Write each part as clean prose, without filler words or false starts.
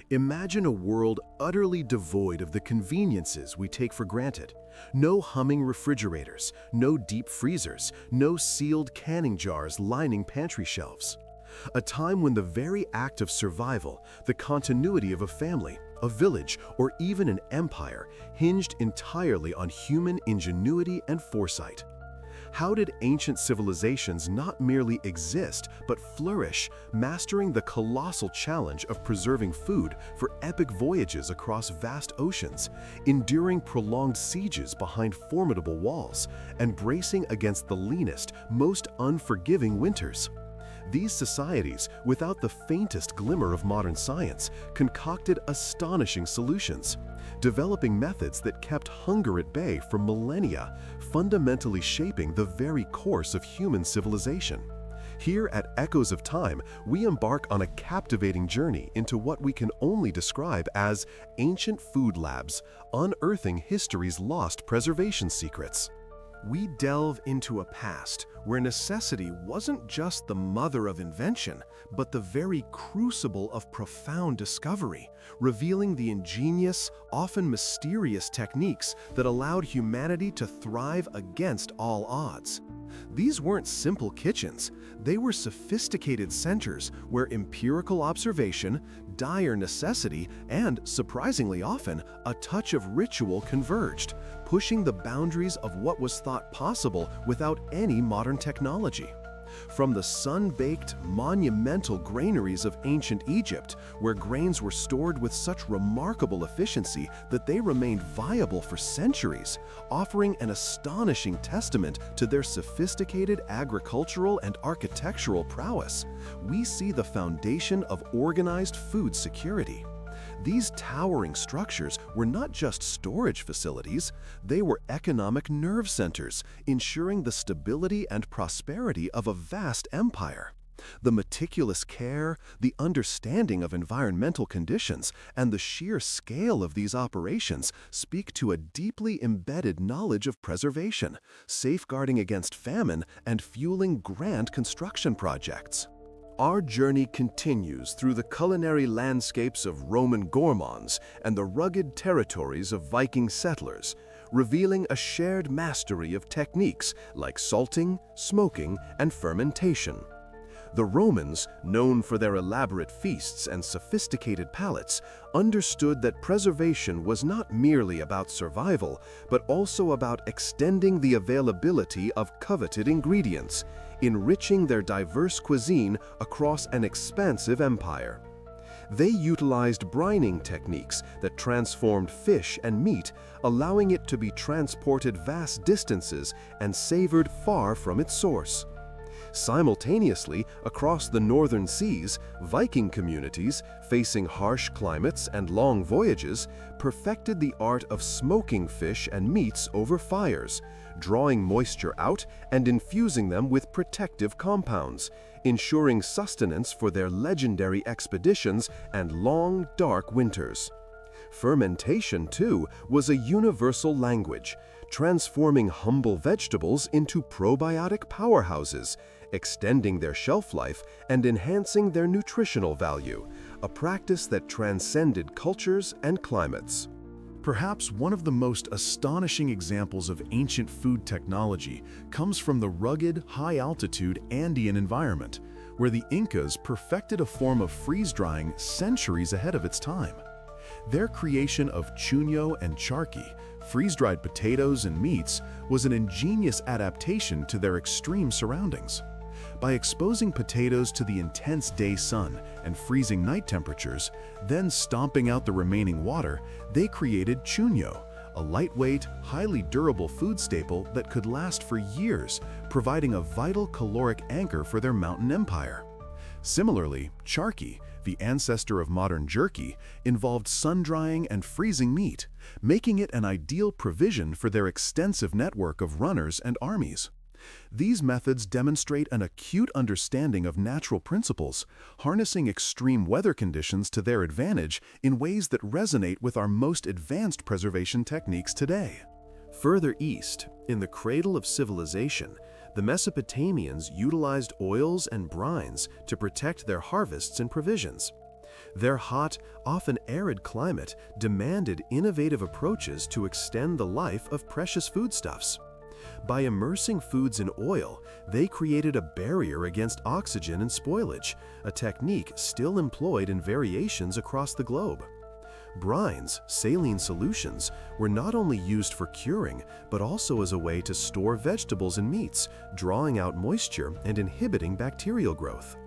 Imagine a world utterly devoid of the conveniences we take for granted. No humming refrigerators, no deep freezers, no sealed canning jars lining pantry shelves. A time when the very act of survival, the continuity of a family, a village, or even an empire hinged entirely on human ingenuity and foresight. How did ancient civilizations not merely exist, but flourish, mastering the colossal challenge of preserving food for epic voyages across vast oceans, enduring prolonged sieges behind formidable walls, and bracing against the leanest, most unforgiving winters? These societies, without the faintest glimmer of modern science, concocted astonishing solutions, developing methods that kept hunger at bay for millennia, fundamentally shaping the very course of human civilization. Here at Echoes of Time, we embark on a captivating journey into what we can only describe as ancient food labs, unearthing history's lost preservation secrets. We delve into a past where necessity wasn't just the mother of invention, but the very crucible of profound discovery, revealing the ingenious, often mysterious techniques that allowed humanity to thrive against all odds. These weren't simple kitchens, they were sophisticated centers where empirical observation, dire necessity, and, surprisingly often, a touch of ritual converged, pushing the boundaries of what was thought possible without any modern technology. From the sun-baked, monumental granaries of ancient Egypt, where grains were stored with such remarkable efficiency that they remained viable for centuries, offering an astonishing testament to their sophisticated agricultural and architectural prowess, we see the foundation of organized food security. These towering structures were not just storage facilities, they were economic nerve centers, ensuring the stability and prosperity of a vast empire. The meticulous care, the understanding of environmental conditions, and the sheer scale of these operations speak to a deeply embedded knowledge of preservation, safeguarding against famine and fueling grand construction projects. Our journey continues through the culinary landscapes of Roman gourmands and the rugged territories of Viking settlers, revealing a shared mastery of techniques like salting, smoking, and fermentation. The Romans, known for their elaborate feasts and sophisticated palates, understood that preservation was not merely about survival, but also about extending the availability of coveted ingredients, enriching their diverse cuisine across an expansive empire. They utilized brining techniques that transformed fish and meat, allowing it to be transported vast distances and savored far from its source. Simultaneously, across the northern seas, Viking communities, facing harsh climates and long voyages, perfected the art of smoking fish and meats over fires, drawing moisture out and infusing them with protective compounds, ensuring sustenance for their legendary expeditions and long, dark winters. Fermentation, too, was a universal language, transforming humble vegetables into probiotic powerhouses, extending their shelf life and enhancing their nutritional value, a practice that transcended cultures and climates. Perhaps one of the most astonishing examples of ancient food technology comes from the rugged, high-altitude Andean environment, where the Incas perfected a form of freeze-drying centuries ahead of its time. Their creation of chuño and charqui, freeze-dried potatoes and meats, was an ingenious adaptation to their extreme surroundings. By exposing potatoes to the intense day sun and freezing night temperatures, then stomping out the remaining water, they created chuño, a lightweight, highly durable food staple that could last for years, providing a vital caloric anchor for their mountain empire. Similarly, charqui, the ancestor of modern jerky, involved sun-drying and freezing meat, making it an ideal provision for their extensive network of runners and armies. These methods demonstrate an acute understanding of natural principles, harnessing extreme weather conditions to their advantage in ways that resonate with our most advanced preservation techniques today. Further east, in the cradle of civilization, the Mesopotamians utilized oils and brines to protect their harvests and provisions. Their hot, often arid climate demanded innovative approaches to extend the life of precious foodstuffs. By immersing foods in oil, they created a barrier against oxygen and spoilage, a technique still employed in variations across the globe. Brines, saline solutions, were not only used for curing, but also as a way to store vegetables and meats, drawing out moisture and inhibiting bacterial growth.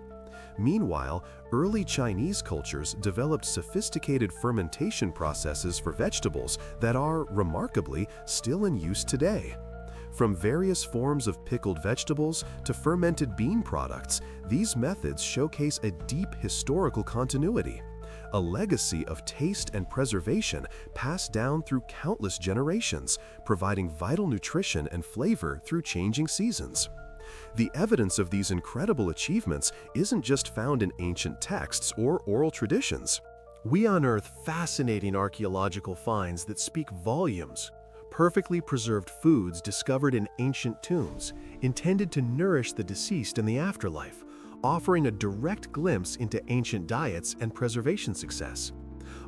Meanwhile, early Chinese cultures developed sophisticated fermentation processes for vegetables that are, remarkably, still in use today. From various forms of pickled vegetables to fermented bean products, these methods showcase a deep historical continuity, a legacy of taste and preservation passed down through countless generations, providing vital nutrition and flavor through changing seasons. The evidence of these incredible achievements isn't just found in ancient texts or oral traditions. We unearth fascinating archaeological finds that speak volumes. Perfectly preserved foods discovered in ancient tombs, intended to nourish the deceased in the afterlife, offering a direct glimpse into ancient diets and preservation success.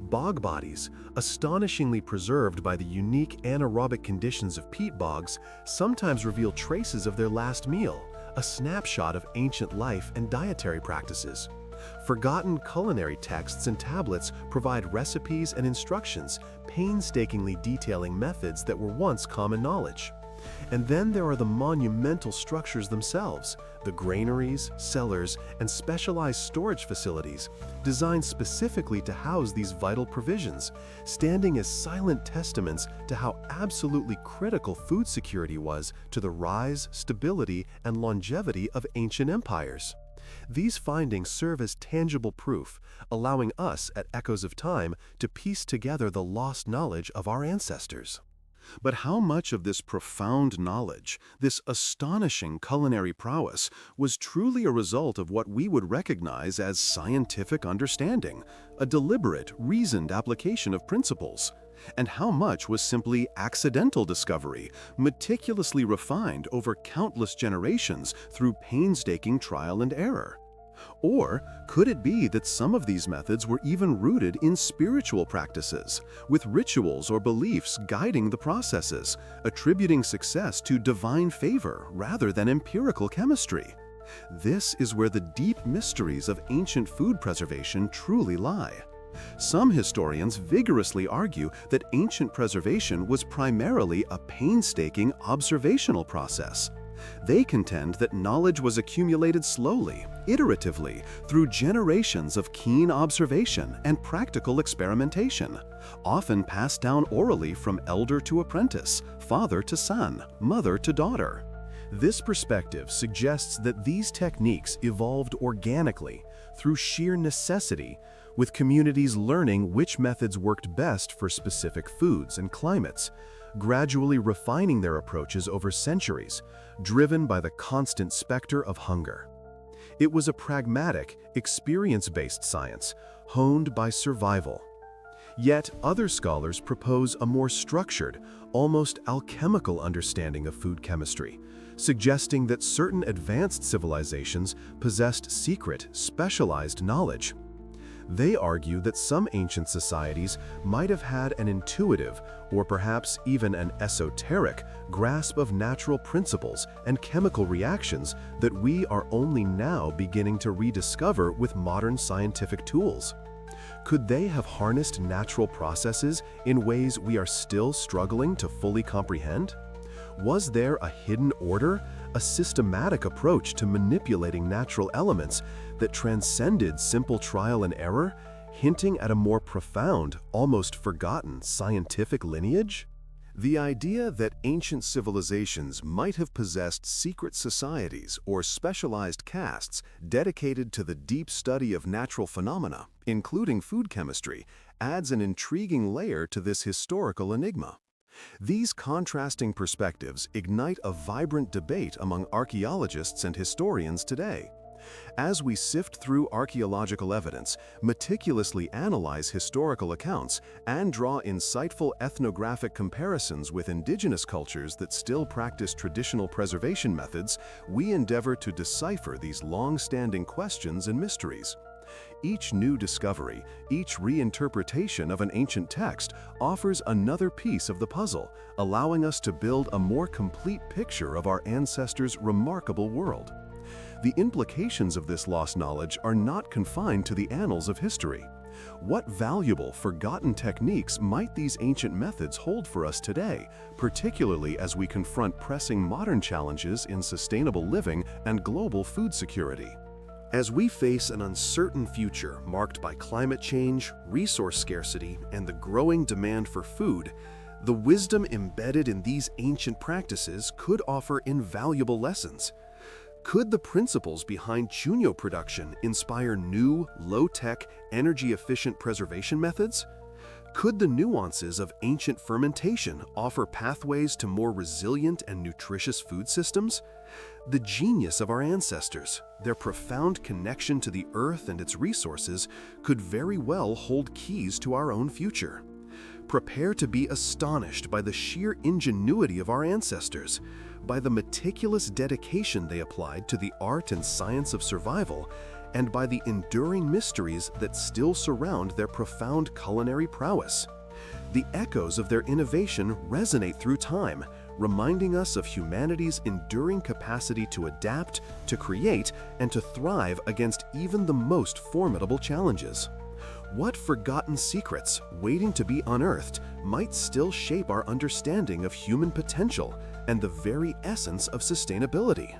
Bog bodies, astonishingly preserved by the unique anaerobic conditions of peat bogs, sometimes reveal traces of their last meal, a snapshot of ancient life and dietary practices. Forgotten culinary texts and tablets provide recipes and instructions, painstakingly detailing methods that were once common knowledge. And then there are the monumental structures themselves, the granaries, cellars, and specialized storage facilities, designed specifically to house these vital provisions, standing as silent testaments to how absolutely critical food security was to the rise, stability, and longevity of ancient empires. These findings serve as tangible proof, allowing us at Echoes of Time to piece together the lost knowledge of our ancestors. But how much of this profound knowledge, this astonishing culinary prowess, was truly a result of what we would recognize as scientific understanding, a deliberate, reasoned application of principles? And how much was simply accidental discovery, meticulously refined over countless generations through painstaking trial and error? Or could it be that some of these methods were even rooted in spiritual practices, with rituals or beliefs guiding the processes, attributing success to divine favor rather than empirical chemistry? This is where the deep mysteries of ancient food preservation truly lie. Some historians vigorously argue that ancient preservation was primarily a painstaking observational process. They contend that knowledge was accumulated slowly, iteratively, through generations of keen observation and practical experimentation, often passed down orally from elder to apprentice, father to son, mother to daughter. This perspective suggests that these techniques evolved organically, through sheer necessity, with communities learning which methods worked best for specific foods and climates, gradually refining their approaches over centuries, driven by the constant specter of hunger. It was a pragmatic, experience-based science, honed by survival. Yet other scholars propose a more structured, almost alchemical understanding of food chemistry, suggesting that certain advanced civilizations possessed secret, specialized knowledge. They argue that some ancient societies might have had an intuitive, or perhaps even an esoteric, grasp of natural principles and chemical reactions that we are only now beginning to rediscover with modern scientific tools. Could they have harnessed natural processes in ways we are still struggling to fully comprehend? Was there a hidden order, a systematic approach to manipulating natural elements that transcended simple trial and error, hinting at a more profound, almost forgotten scientific lineage? The idea that ancient civilizations might have possessed secret societies or specialized castes dedicated to the deep study of natural phenomena, including food chemistry, adds an intriguing layer to this historical enigma. These contrasting perspectives ignite a vibrant debate among archaeologists and historians today. As we sift through archaeological evidence, meticulously analyze historical accounts, and draw insightful ethnographic comparisons with indigenous cultures that still practice traditional preservation methods, we endeavor to decipher these long-standing questions and mysteries. Each new discovery, each reinterpretation of an ancient text offers another piece of the puzzle, allowing us to build a more complete picture of our ancestors' remarkable world. The implications of this lost knowledge are not confined to the annals of history. What valuable, forgotten techniques might these ancient methods hold for us today, particularly as we confront pressing modern challenges in sustainable living and global food security? As we face an uncertain future marked by climate change, resource scarcity, and the growing demand for food, the wisdom embedded in these ancient practices could offer invaluable lessons. Could the principles behind chuño production inspire new, low-tech, energy-efficient preservation methods? Could the nuances of ancient fermentation offer pathways to more resilient and nutritious food systems? The genius of our ancestors, their profound connection to the earth and its resources, could very well hold keys to our own future. Prepare to be astonished by the sheer ingenuity of our ancestors, by the meticulous dedication they applied to the art and science of survival, and by the enduring mysteries that still surround their profound culinary prowess. The echoes of their innovation resonate through time, reminding us of humanity's enduring capacity to adapt, to create, and to thrive against even the most formidable challenges. What forgotten secrets, waiting to be unearthed, might still shape our understanding of human potential and the very essence of sustainability?